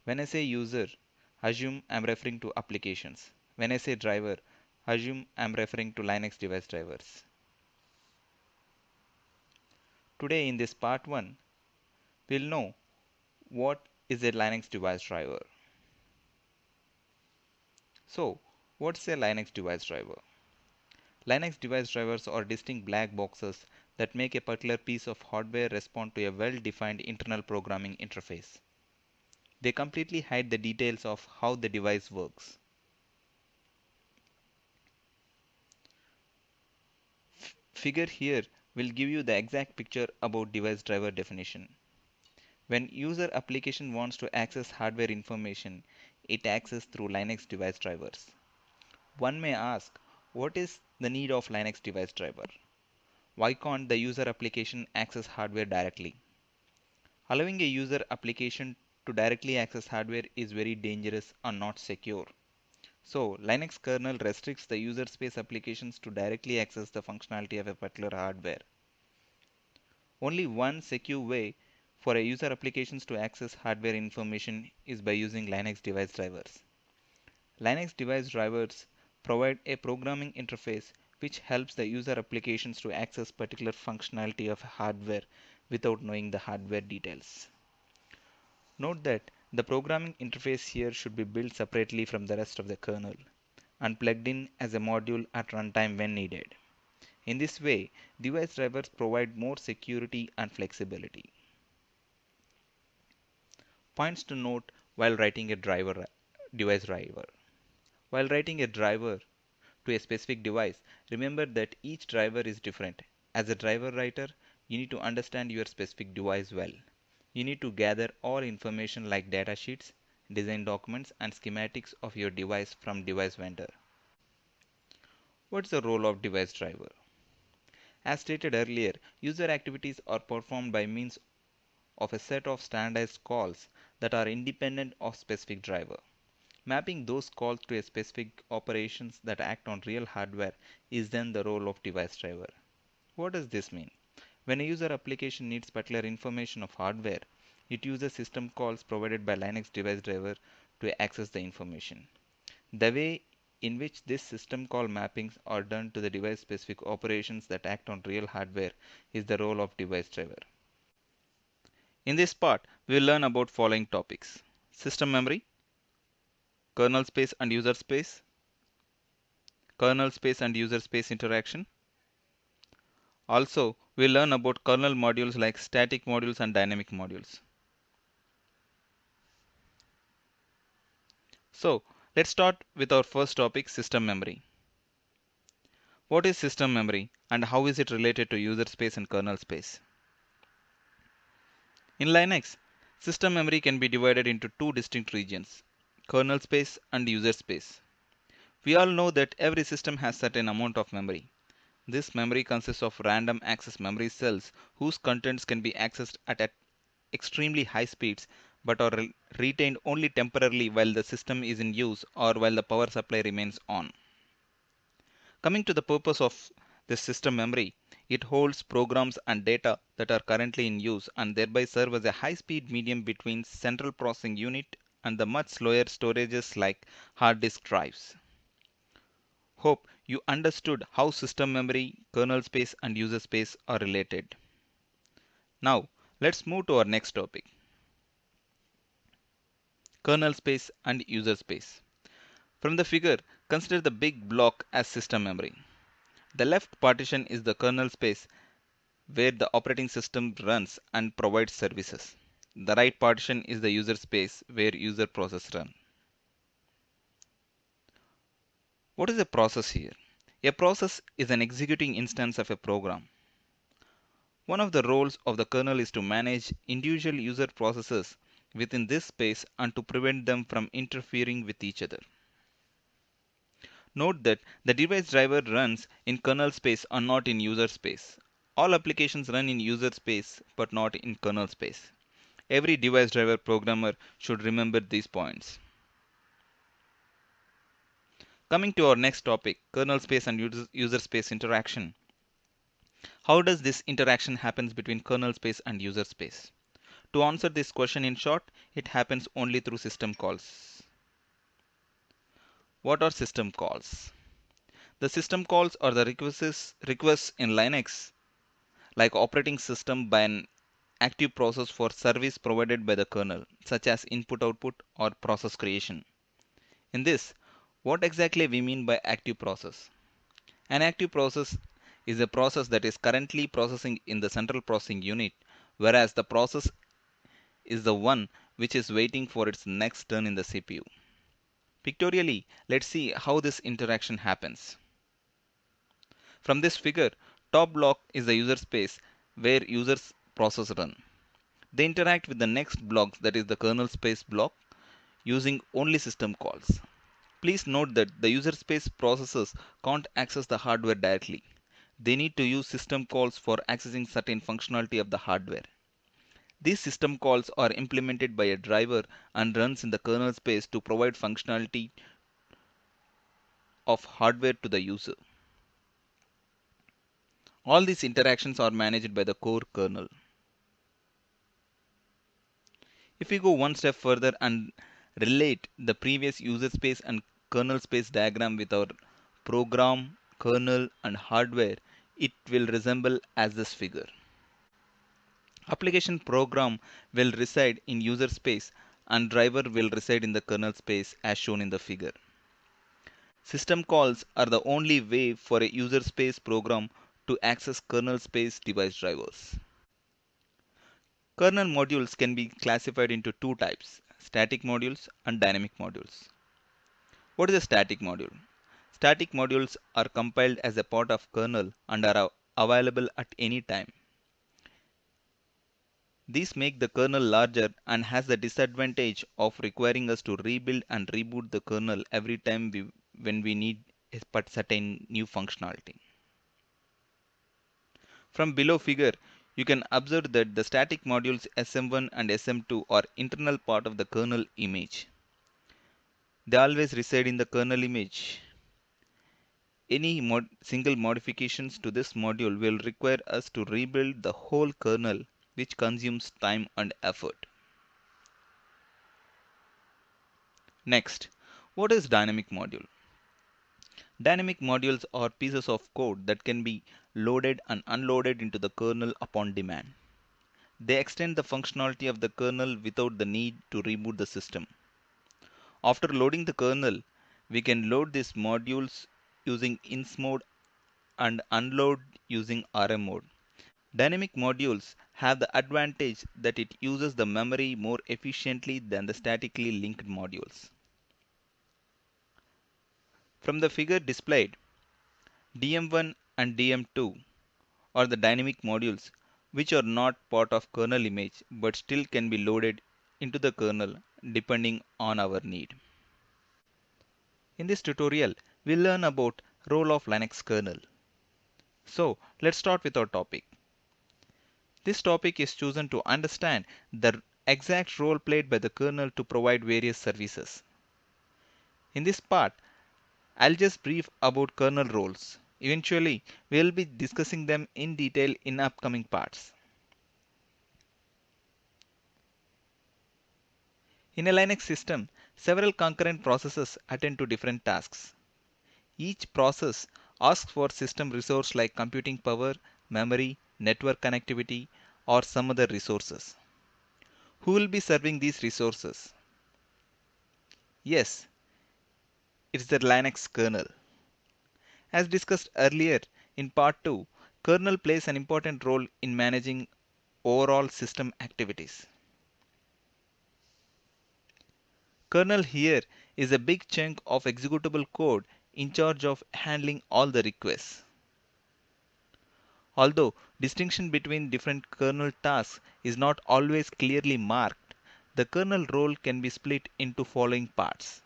When I say user, assume I'm referring to applications. When I say driver, assume I'm referring to Linux device drivers. Today in this part 1, we'll know what is a Linux device driver. So, what's a Linux device driver? Linux device drivers are distinct black boxes that make a particular piece of hardware respond to a well-defined internal programming interface. They completely hide the details of how the device works. Figure here will give you the exact picture about device driver definition. When user application wants to access hardware information, it accesses through Linux device drivers. One may ask, what is the need of Linux device driver? Why can't the user application access hardware directly? Allowing a user application to directly access hardware is very dangerous and not secure. So, Linux kernel restricts the user space applications to directly access the functionality of a particular hardware. Only one secure way for a user applications to access hardware information is by using Linux device drivers. Linux device drivers provide a programming interface which helps the user applications to access particular functionality of hardware without knowing the hardware details. Note that the programming interface here should be built separately from the rest of the kernel and plugged in as a module at runtime when needed. In this way, device drivers provide more security and flexibility. Points to note while writing a device driver. While writing a driver to a specific device, remember that each driver is different. As a driver writer, you need to understand your specific device well. You need to gather all information like datasheets, design documents, and schematics of your device from device vendor. What's the role of device driver? As stated earlier, user activities are performed by means of a set of standardized calls that are independent of specific driver. Mapping those calls to a specific operations that act on real hardware is then the role of device driver. What does this mean? When a user application needs particular information of hardware, it uses system calls provided by Linux device driver to access the information. The way in which this system call mappings are done to the device specific operations that act on real hardware is the role of device driver. In this part, we will learn about following topics: system memory, kernel space and user space, kernel space and user space interaction. Also, we'll learn about kernel modules like static modules and dynamic modules. So, let's start with our first topic, system memory. What is system memory and how is it related to user space and kernel space? In Linux, system memory can be divided into two distinct regions, kernel space and user space. We all know that every system has certain amount of memory. This memory consists of random access memory cells whose contents can be accessed at extremely high speeds but are retained only temporarily while the system is in use or while the power supply remains on. Coming to the purpose of this system memory, it holds programs and data that are currently in use and thereby serve as a high-speed medium between central processing unit and the much slower storages like hard disk drives. Hope you understood how system memory, kernel space and user space are related. Now, let's move to our next topic, kernel space and user space. From the figure, consider the big block as system memory. The left partition is the kernel space where the operating system runs and provides services. The right partition is the user space where user process run. What is a process here? A process is an executing instance of a program. One of the roles of the kernel is to manage individual user processes within this space and to prevent them from interfering with each other. Note that the device driver runs in kernel space and not in user space. All applications run in user space but not in kernel space. Every device driver programmer should remember these points. Coming to our next topic, kernel space and user space interaction. How does this interaction happens between kernel space and user space? To answer this question in short, it happens only through system calls. What are system calls? The system calls are the requests in Linux, like operating system by an active process for service provided by the kernel, such as input output or process creation. In this, what exactly we mean by active process? An active process is a process that is currently processing in the central processing unit, whereas the process is the one which is waiting for its next turn in the CPU. Pictorially, let's see how this interaction happens. From this figure, top block is the user space where users process run. They interact with the next block, that is the kernel space block, using only system calls. Please note that the user space processes can't access the hardware directly. They need to use system calls for accessing certain functionality of the hardware. These system calls are implemented by a driver and runs in the kernel space to provide functionality of hardware to the user. All these interactions are managed by the core kernel. If we go one step further and relate the previous user space and kernel space diagram with our program, kernel and hardware, it will resemble as this figure. Application program will reside in user space and driver will reside in the kernel space as shown in the figure. System calls are the only way for a user space program to access kernel space device drivers. Kernel modules can be classified into two types, static modules and dynamic modules. What is a static module? Static modules are compiled as a part of kernel and are available at any time. These make the kernel larger and has the disadvantage of requiring us to rebuild and reboot the kernel every time when we need a certain new functionality. From below figure, you can observe that the static modules SM1 and SM2 are internal part of the kernel image. They always reside in the kernel image. Any single modifications to this module will require us to rebuild the whole kernel, which consumes time and effort. Next, what is dynamic module? Dynamic modules are pieces of code that can be loaded and unloaded into the kernel upon demand. They extend the functionality of the kernel without the need to reboot the system. After loading the kernel, we can load these modules using ins mode and unload using RM mode. Dynamic modules have the advantage that it uses the memory more efficiently than the statically linked modules. From the figure displayed, DM1 and DM2 are the dynamic modules which are not part of kernel image but still can be loaded into the kernel depending on our need. In this tutorial, we'll learn about role of Linux kernel. So let's start with our topic. This topic is chosen to understand the exact role played by the kernel to provide various services. In this part, I'll just brief about kernel roles. Eventually, we'll be discussing them in detail in upcoming parts. In a Linux system, several concurrent processes attend to different tasks. Each process asks for system resource like computing power, memory, network connectivity, or some other resources. Who will be serving these resources? Yes, it's the Linux kernel. As discussed earlier in part 2, kernel plays an important role in managing overall system activities. Kernel here is a big chunk of executable code in charge of handling all the requests. Although distinction between different kernel tasks is not always clearly marked, the kernel role can be split into following parts: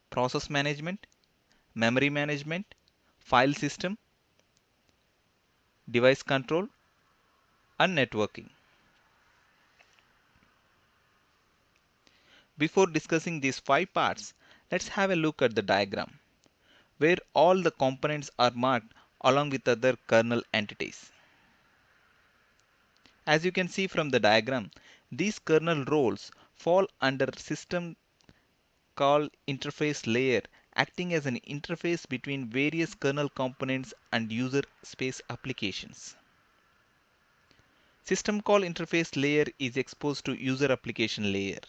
process management, memory management, file system, device control, and networking. Before discussing these 5 parts, let's have a look at the diagram, where all the components are marked along with other kernel entities. As you can see from the diagram, these kernel roles fall under system call interface layer, acting as an interface between various kernel components and user space applications. System call interface layer is exposed to user application layer.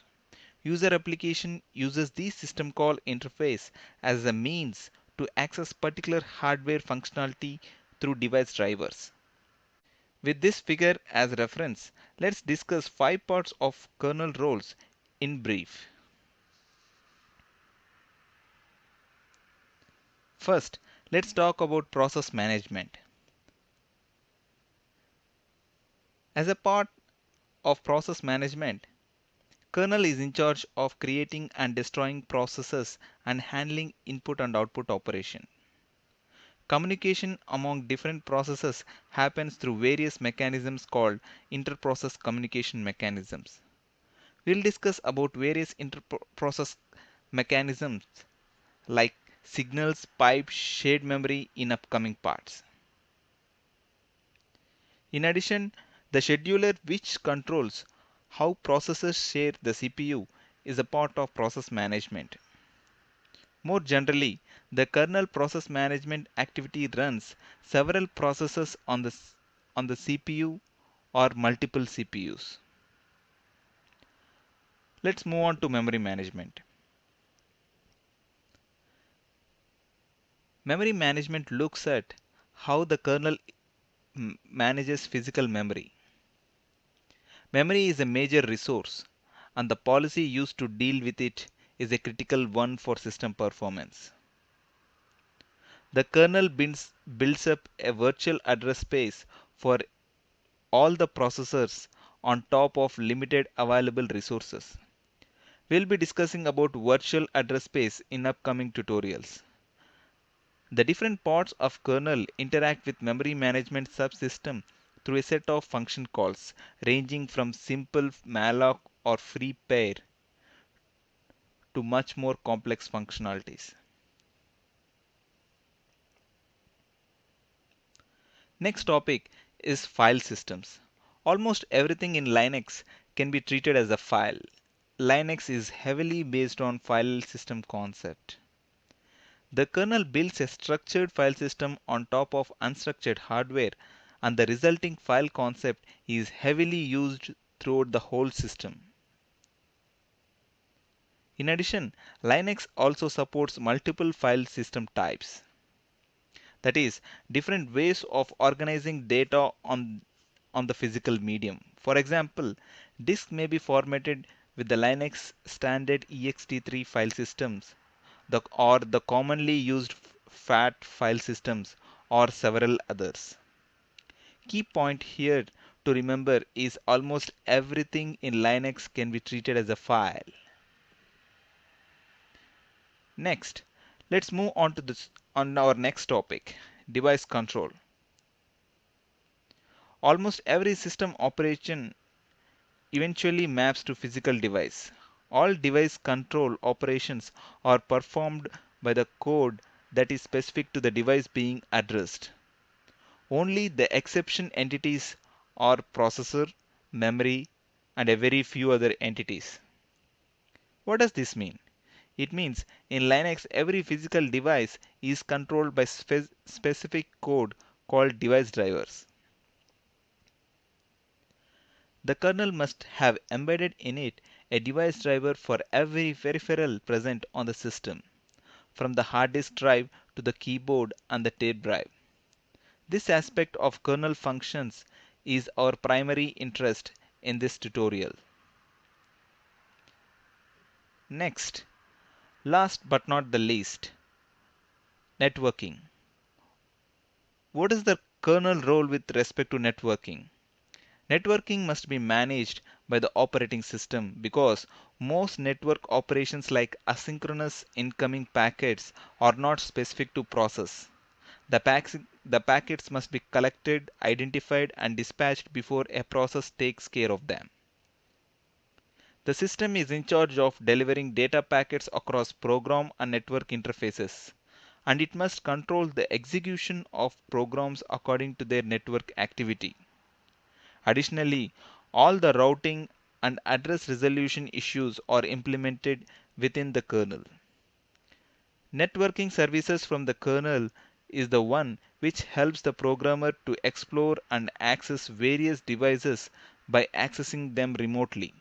User application uses the system call interface as a means to access particular hardware functionality through device drivers. With this figure as reference, let's discuss 5 parts of kernel roles in brief. First, let's talk about process management. As a part of process management, kernel is in charge of creating and destroying processes and handling input and output operation. Communication among different processes happens through various mechanisms called inter-process communication mechanisms. We'll discuss about various inter-process mechanisms like signals, pipe, shared memory in upcoming parts. In addition, the scheduler which controls how processors share the CPU is a part of process management. More generally, the kernel process management activity runs several processes on the CPU or multiple CPUs. Let's move on to memory management. Memory management looks at how the kernel manages physical memory. Memory is a major resource, and the policy used to deal with it is a critical one for system performance. The kernel builds up a virtual address space for all the processors on top of limited available resources. We'll be discussing about virtual address space in upcoming tutorials. The different parts of kernel interact with memory management subsystem through a set of function calls ranging from simple malloc or free pair to much more complex functionalities. Next topic is file systems. Almost everything in Linux can be treated as a file. Linux is heavily based on file system concept. The kernel builds a structured file system on top of unstructured hardware, and the resulting file concept is heavily used throughout the whole system. In addition, Linux also supports multiple file system types. That is, different ways of organizing data on the physical medium. For example, disk may be formatted with the Linux standard ext3 file systems or the commonly used FAT file systems or several others. Key point here to remember is almost everything in Linux can be treated as a file. Next, let's move on to this on our next topic, device control. Almost every system operation eventually maps to physical device. All device control operations are performed by the code that is specific to the device being addressed. Only the exception entities are processor, memory, and a very few other entities. What does this mean? It means in Linux every physical device is controlled by specific code called device drivers. The kernel must have embedded in it a device driver for every peripheral present on the system, from the hard disk drive to the keyboard and the tape drive. This aspect of kernel functions is our primary interest in this tutorial. Next, last but not the least, networking. What is the kernel role with respect to networking? Networking must be managed by the operating system because most network operations like asynchronous incoming packets are not specific to process. The packets must be collected, identified, and dispatched before a process takes care of them. The system is in charge of delivering data packets across program and network interfaces, and it must control the execution of programs according to their network activity. Additionally, all the routing and address resolution issues are implemented within the kernel. Networking services from the kernel is the one which helps the programmer to explore and access various devices by accessing them remotely.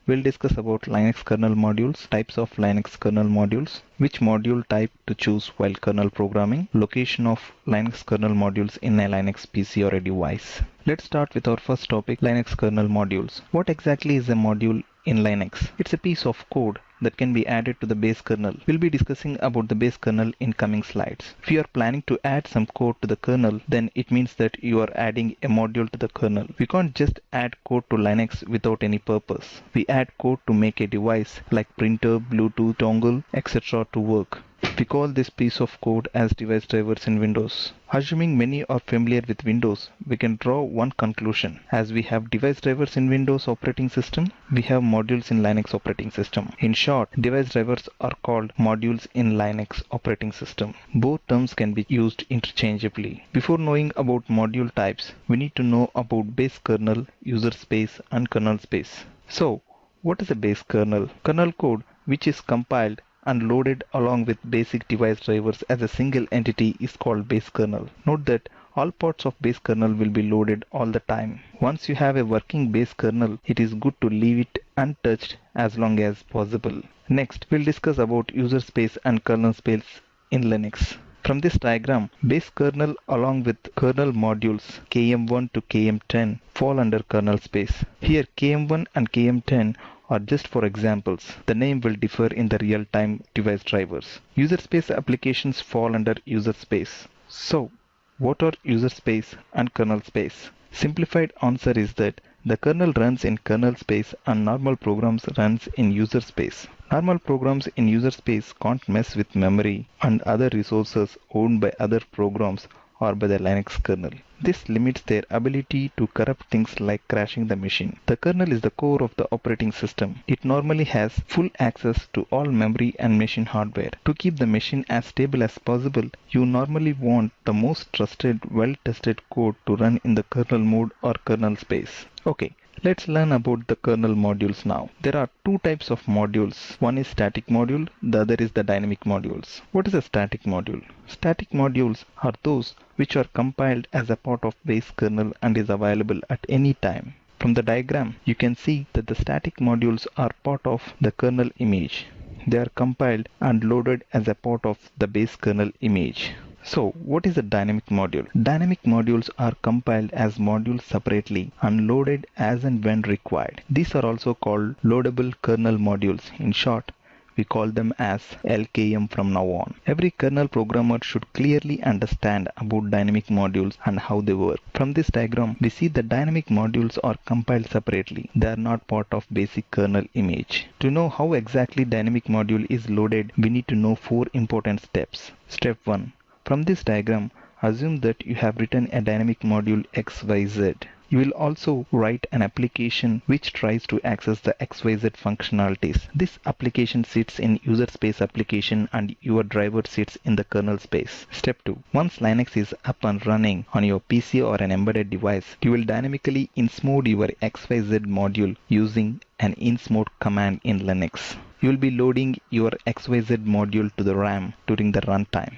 We'll discuss about Linux kernel modules, types of Linux kernel modules, which module type to choose while kernel programming, location of Linux kernel modules in a Linux PC or a device. Let's start with our first topic, Linux kernel modules. What exactly is a module in Linux? It's a piece of code that can be added to the base kernel. We'll be discussing about the base kernel in coming slides. If you are planning to add some code to the kernel, then it means that you are adding a module to the kernel. We can't just add code to Linux without any purpose. We add code to make a device like printer, Bluetooth, dongle, etc. to work. We call this piece of code as device drivers in Windows. Assuming many are familiar with Windows, we can draw one conclusion. As we have device drivers in Windows operating system, we have modules in Linux operating system. In short, device drivers are called modules in Linux operating system. Both terms can be used interchangeably. Before knowing about module types, we need to know about base kernel, user space, and kernel space. So, what is a base kernel? Kernel code which is compiled and loaded along with basic device drivers as a single entity is called base kernel. Note that all parts of base kernel will be loaded all the time. Once you have a working base kernel, it is good to leave it untouched as long as possible. Next, we'll discuss about user space and kernel space in Linux. From this diagram, base kernel along with kernel modules KM1 to KM10 fall under kernel space. Here KM1 and KM10 are just for examples. The name will differ in the real-time device drivers. User space applications fall under user space. So, what are user space and kernel space? Simplified answer is that the kernel runs in kernel space and normal programs runs in user space. Normal programs in user space can't mess with memory and other resources owned by other programs or by the Linux kernel. This limits their ability to corrupt things like crashing the machine. The kernel is the core of the operating system. It normally has full access to all memory and machine hardware. To keep the machine as stable as possible, you normally want the most trusted, well-tested code to run in the kernel mode or kernel space. Okay. Let's learn about the kernel modules now. There are two types of modules. One is static module, the other is the dynamic modules. What is a static module? Static modules are those which are compiled as a part of base kernel and is available at any time. From the diagram, you can see that the static modules are part of the kernel image. They are compiled and loaded as a part of the base kernel image. So, what is a dynamic module? Dynamic modules are compiled as modules separately and loaded as and when required. These are also called loadable kernel modules. In short, we call them as LKM from now on. Every kernel programmer should clearly understand about dynamic modules and how they work. From this diagram, we see that dynamic modules are compiled separately. They are not part of basic kernel image. To know how exactly dynamic module is loaded, we need to know 4 important steps. Step 1. From this diagram, assume that you have written a dynamic module XYZ. You will also write an application which tries to access the XYZ functionalities. This application sits in user space application and your driver sits in the kernel space. Step 2. Once Linux is up and running on your PC or an embedded device, you will dynamically insmode your XYZ module using an insmode command in Linux. You will be loading your XYZ module to the RAM during the runtime.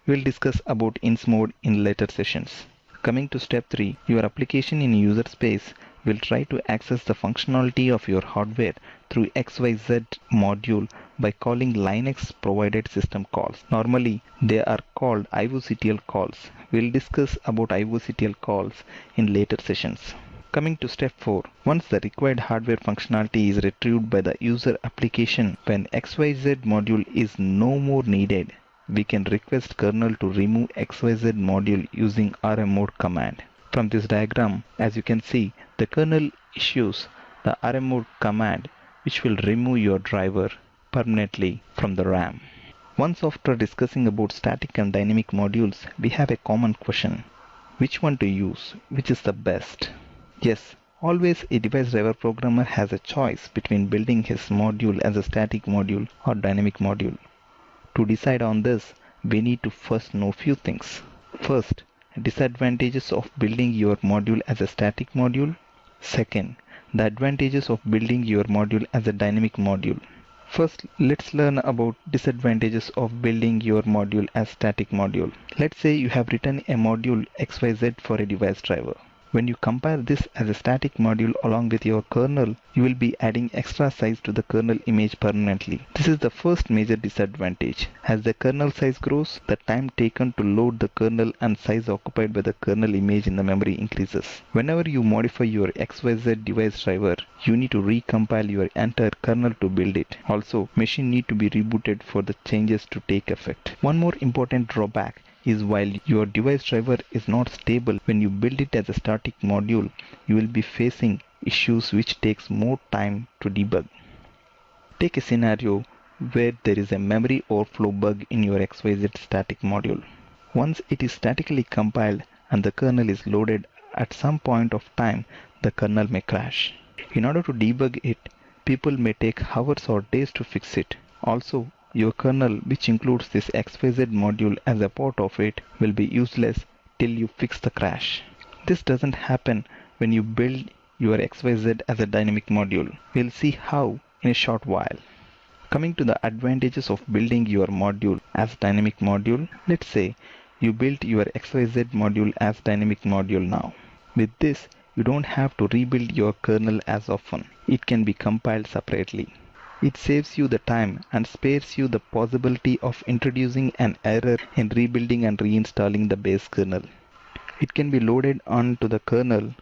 We'll discuss about insmode in later sessions. Coming to step 3, your application in user space will try to access the functionality of your hardware through XYZ module by calling Linux provided system calls. Normally, they are called IOCTL calls. We'll discuss about IOCTL calls in later sessions. Coming to step 4, once the required hardware functionality is retrieved by the user application, when XYZ module is no more needed, we can request kernel to remove XYZ module using rmmode command. From this diagram, as you can see, the kernel issues the rmmode command which will remove your driver permanently from the RAM. Once after discussing about static and dynamic modules, we have a common question. Which one to use? Which is the best? Yes, always a device driver programmer has a choice between building his module as a static module or dynamic module. To decide on this, we need to first know few things. First, disadvantages of building your module as a static module. Second, the advantages of building your module as a dynamic module. First, let's learn about disadvantages of building your module as static module. Let's say you have written a module XYZ for a device driver. When you compare this as a static module along with your kernel, you will be adding extra size to the kernel image permanently. This is the first major disadvantage. As the kernel size grows, the time taken to load the kernel and size occupied by the kernel image in the memory increases. Whenever you modify your XYZ device driver, you need to recompile your entire kernel to build it. Also, machine need to be rebooted for the changes to take effect. One more important drawback is while your device driver is not stable, when you build it as a static module, you will be facing issues which takes more time to debug. Take a scenario where there is a memory overflow bug in your XYZ static module. Once it is statically compiled and the kernel is loaded, at some point of time, the kernel may crash. In order to debug it, people may take hours or days to fix it. Also, your kernel, which includes this XYZ module as a part of it, will be useless till you fix the crash. This doesn't happen when you build your XYZ as a dynamic module. We'll see how in a short while. Coming to the advantages of building your module as dynamic module, let's say you built your XYZ module as dynamic module now. With this, you don't have to rebuild your kernel as often. It can be compiled separately. It saves you the time and spares you the possibility of introducing an error in rebuilding and reinstalling the base kernel. It can be loaded onto the kernel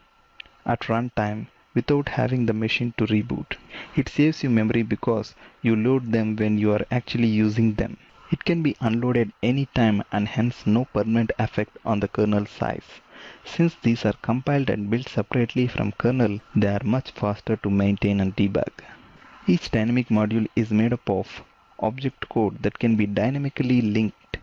at runtime without having the machine to reboot. It saves you memory because you load them when you are actually using them. It can be unloaded anytime and hence no permanent effect on the kernel size. Since these are compiled and built separately from kernel, they are much faster to maintain and debug. Each dynamic module is made up of object code that can be dynamically linked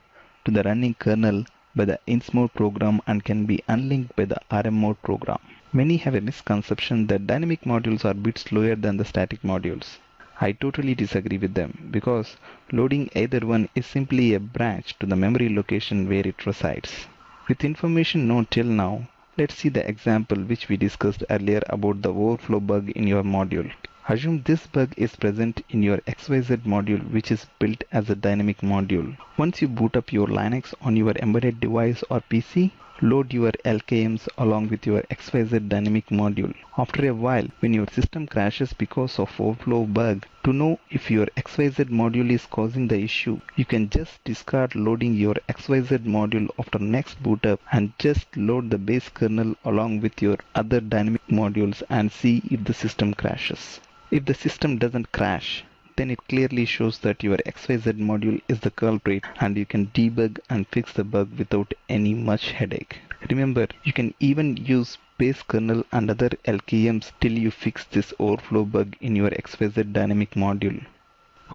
to the running kernel by the ins mode program and can be unlinked by the rm mode program. Many have a misconception that dynamic modules are a bit slower than the static modules. I totally disagree with them because loading either one is simply a branch to the memory location where it resides. With information known till now, let's see the example which we discussed earlier about the overflow bug in your module. Assume this bug is present in your XYZ module which is built as a dynamic module. Once you boot up your Linux on your embedded device or PC, load your LKMs along with your XYZ dynamic module. After a while, when your system crashes because of overflow bug, to know if your XYZ module is causing the issue, you can just discard loading your XYZ module after next boot up and just load the base kernel along with your other dynamic modules and see if the system crashes. If the system doesn't crash, then it clearly shows that your XYZ module is the culprit and you can debug and fix the bug without any much headache. Remember, you can even use base kernel and other LKMs till you fix this overflow bug in your XYZ dynamic module.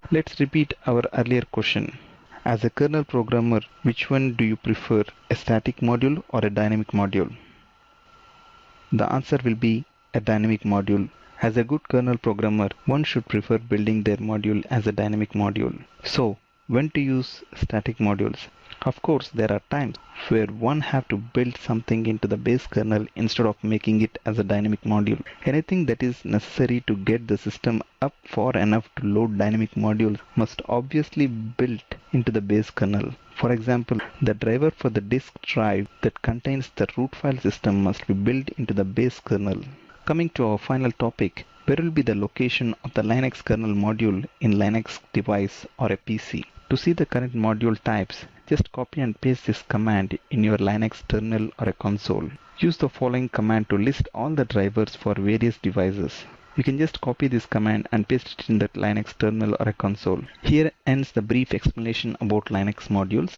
Let's repeat our earlier question. As a kernel programmer, which one do you prefer, a static module or a dynamic module? The answer will be a dynamic module. As a good kernel programmer, one should prefer building their module as a dynamic module. So, when to use static modules? Of course, there are times where one have to build something into the base kernel instead of making it as a dynamic module. Anything that is necessary to get the system up far enough to load dynamic modules must obviously be built into the base kernel. For example, the driver for the disk drive that contains the root file system must be built into the base kernel. Coming to our final topic, where will be the location of the Linux kernel module in Linux device or a PC? To see the current module types, just copy and paste this command in your Linux terminal or a console. Use the following command to list all the drivers for various devices. You can just copy this command and paste it in the Linux terminal or a console. Here ends the brief explanation about Linux modules.